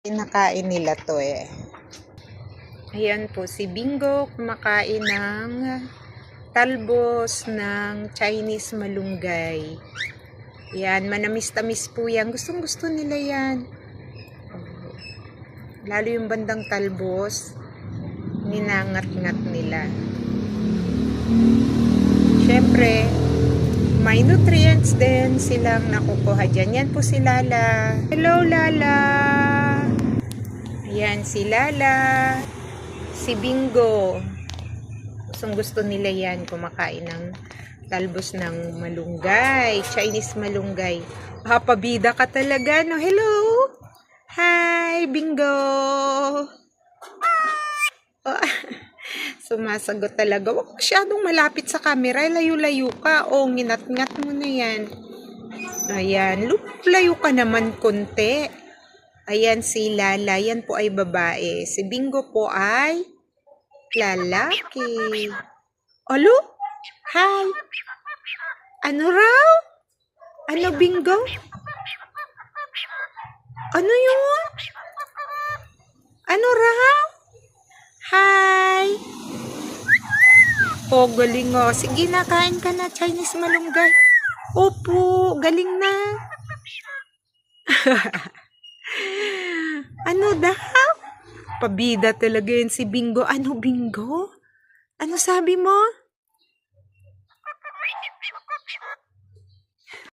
Kinakain nila to eh. Ayan po, si Bingo kumakain ng talbos ng Chinese malunggay. Yan, manamis-tamis po yan. Gustong-gusto nila yan. Lalo yung bandang talbos, ninangat-ngat nila. Siyempre, may nutrients din silang nakukuha dyan. Yan po si Lala. Hello, Lala! Ayan, si Lala. Si Bingo. Gusto nila yan, kumakain ng talbos ng malunggay. Chinese malunggay. Pabida ka talaga, no? Hello! Hi, Bingo! Oh, sumasagot talaga. Huwag masyadong malapit sa camera. Layo-layo ka. O, nginat-ngat mo na yan. Ayan. Layo ka naman konti. Ayan si Lala. Yan po ay babae. Si Bingo po ay lalaki. Alo? Hi. Ano raw? Ano, Bingo? Ano yun? Ano raw? Hi. Oh, galing oh. Sige na, kain ka na Chinese malunggay. Opo, galing na. Ano daw? Pabida talaga yun si Bingo. Ano, Bingo? Ano sabi mo?